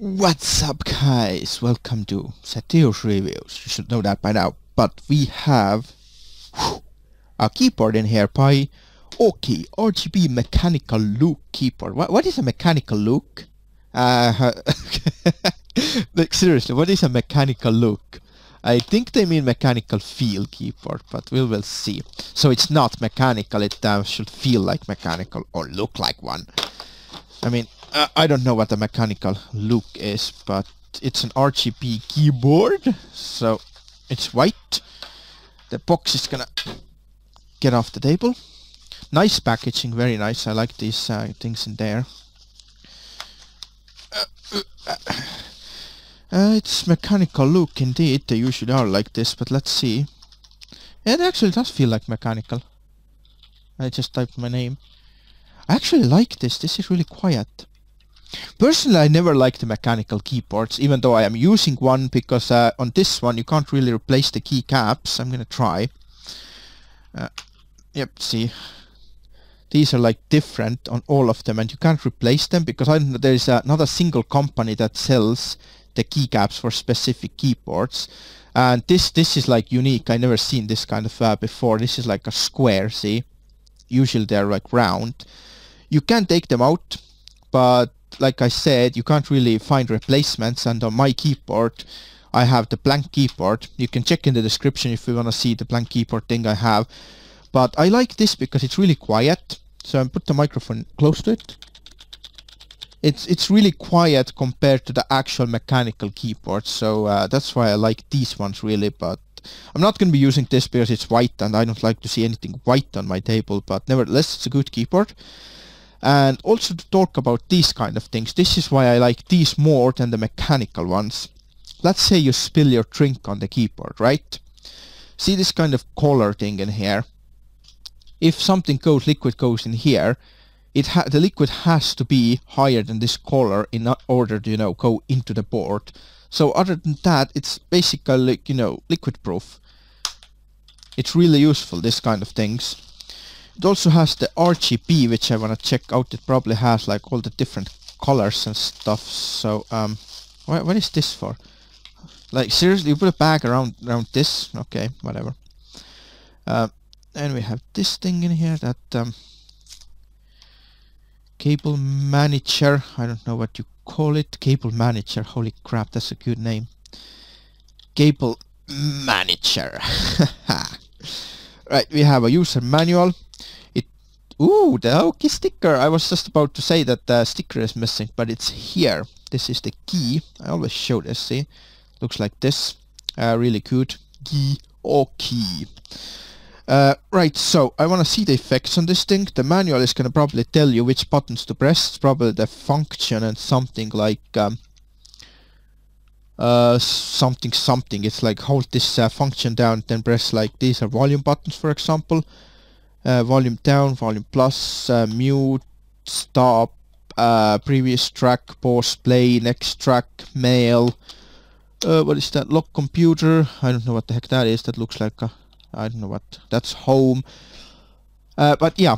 What's up, guys? Welcome to Sethioz reviews. You should know that by now. But we have a keyboard in here by Aukey RGB mechanical look keyboard. What is a mechanical look? Like, seriously, what is a mechanical look? I think they mean mechanical feel keyboard, but we will see. So it's not mechanical. It should feel like mechanical or look like one. I mean, I don't know what a mechanical look is, but it's an RGB keyboard, so it's white. The box is gonna get off the table. Nice packaging, very nice. I like these things in there. It's mechanical look indeed. They usually are like this, but let's see. It actually does feel like mechanical. I just typed my name. I actually like this. This is really quiet. Personally, I never liked the mechanical keyboards, even though I am using one, because on this one you can't really replace the keycaps. I'm gonna try. Yep, see. These are like different on all of them, and you can't replace them because I don't know, there is not a single company that sells the keycaps for specific keyboards. And this is like unique. I never seen this kind of before. This is like a square, see? Usually they're like round. You can take them out, but like I said, you can't really find replacements, and on my keyboard I have the blank keyboard. You can check in the description if you want to see the blank keyboard thing I have. But I like this because it's really quiet. So I put the microphone close to it. It's really quiet compared to the actual mechanical keyboard, so that's why I like these ones really. But I'm not going to be using this because it's white and I don't like to see anything white on my table, but nevertheless it's a good keyboard. And also to talk about these kind of things, this is why I like these more than the mechanical ones. Let's say you spill your drink on the keyboard, right? See this kind of collar thing in here? If something liquid goes in here, the liquid has to be higher than this collar in order to, you know, go into the board. So other than that, it's basically, you know, liquid proof. It's really useful, this kind of things. It also has the RGB, which I want to check out. It probably has like all the different colors and stuff. So what is this for? Like seriously, you put a bag around this? Okay, whatever. And we have this thing in here, that cable manager. I don't know what you call it. Cable manager. Holy crap, that's a good name. Cable manager. Right, we have a user manual. Ooh, the Aukey sticker. I was just about to say that the sticker is missing, but it's here. This is the key. I always show this, see? Looks like this. Really good. Key Aukey. Right, so I want to see the effects on this thing. The manual is going to probably tell you which buttons to press. It's probably the function and something like something. It's like hold this function down, then press like these are volume buttons, for example. Volume down, volume plus, mute, stop, previous track, pause, play, next track, mail. What is that? Lock computer. I don't know what the heck that is. That looks like a... I don't know what. That's home. But yeah.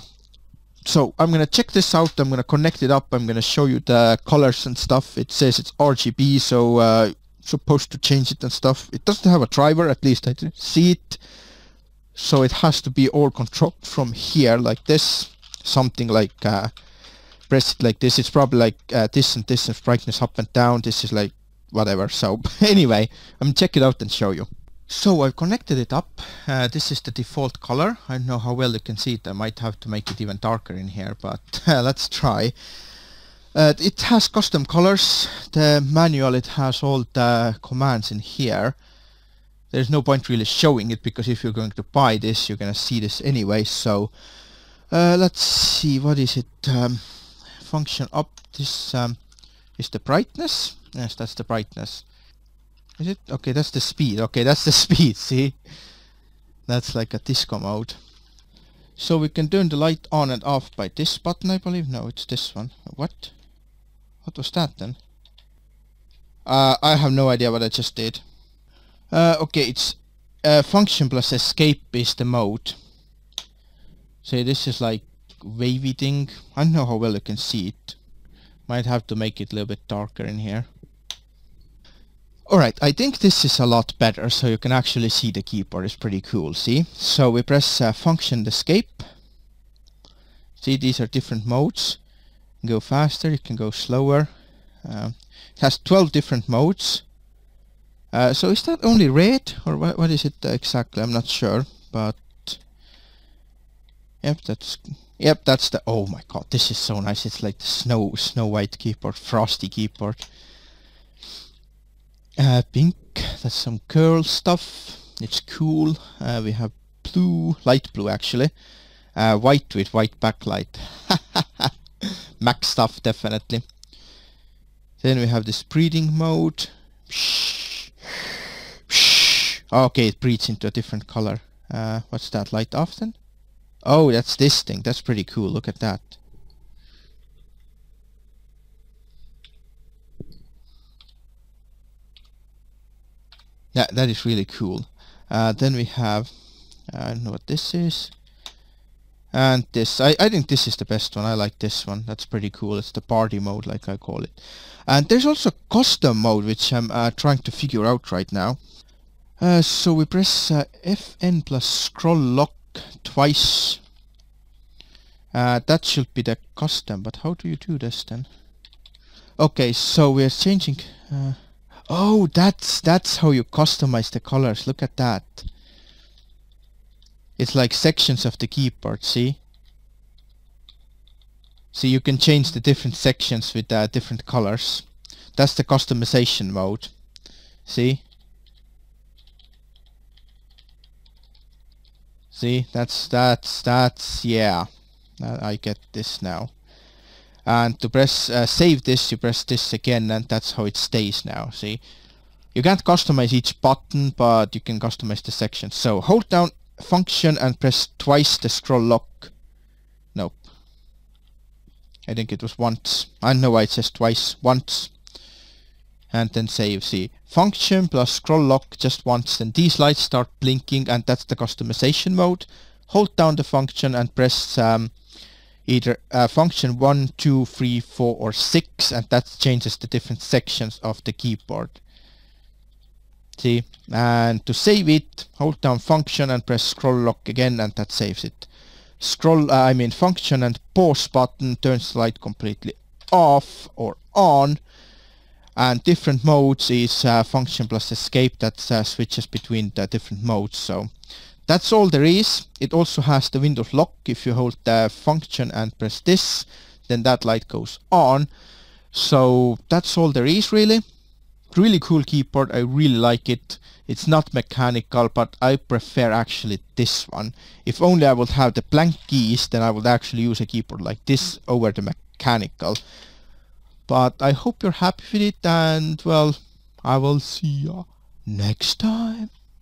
So I'm gonna check this out. I'm gonna connect it up. I'm gonna show you the colors and stuff. It says it's RGB, so supposed to change it and stuff. It doesn't have a driver, at least I didn't see it. So it has to be all controlled from here, like this. Something like press it like this. It's probably like this and this, and brightness up and down. This is like whatever. So anyway, I'm gonna check it out and show you. So I've connected it up. This is the default color. I don't know how well you can see it. I might have to make it even darker in here, but let's try. It has custom colors. The manual, it has all the commands in here. There's no point really showing it, because if you're going to buy this, you're gonna see this anyway. So let's see, what is it? Function up. This is the brightness. Yes, that's the brightness. Is it? Okay, that's the speed. Okay, that's the speed, see? That's like a disco mode. So we can turn the light on and off by this button, I believe. No, it's this one. What? What was that then? I have no idea what I just did. Okay, it's function plus escape is the mode. So this is like wavy thing. I don't know how well you can see it. Might have to make it a little bit darker in here. Alright, I think this is a lot better, so you can actually see the keyboard. It's pretty cool, see? So we press function escape. See, these are different modes. You can go faster, you can go slower. It has 12 different modes. So is that only red, or what is it exactly? I'm not sure, but yep, that's the, oh my god, this is so nice. It's like the snow white keyboard, frosty keyboard. Pink, that's some curl stuff. It's cool. We have blue, light blue actually. White with white backlight. Mac stuff, definitely. Then we have this breathing mode. Okay, it breathes into a different color. What's that, light off then? Oh, that's this thing. That's pretty cool. Look at that. Yeah, that is really cool. Then we have, I don't know what this is. And this, I think this is the best one. I like this one. That's pretty cool. It's the party mode, like I call it. And there's also custom mode, which I'm trying to figure out right now. So we press FN plus scroll lock twice. That should be the custom, but how do you do this then? Okay, so we're changing... oh, that's how you customize the colors. Look at that. It's like sections of the keyboard, see? So you can change the different sections with different colors. That's the customization mode. See? See? That's yeah. I get this now. And to press save this, you press this again, and that's how it stays now. See? You can't customize each button, but you can customize the sections. So hold down function and press twice the scroll lock. Nope. I think it was once. I don't know why it says twice. Once. And then save. See, function plus scroll lock just once. Then these lights start blinking, and that's the customization mode. Hold down the function and press either function 1, 2, 3, 4 or 6, and that changes the different sections of the keyboard. See, and to save it, hold down function and press scroll lock again, and that saves it. Function and pause button turns the light completely off or on, and different modes is function plus escape, that switches between the different modes. So that's all there is. It also has the Windows lock. If you hold the function and press this, then that light goes on. So that's all there is, really. Really cool keyboard. I really like it. It's not mechanical, but I prefer actually this one. If only I would have the blank keys, then I would actually use a keyboard like this over the mechanical. But I hope you're happy with it, and well, I will see you next time.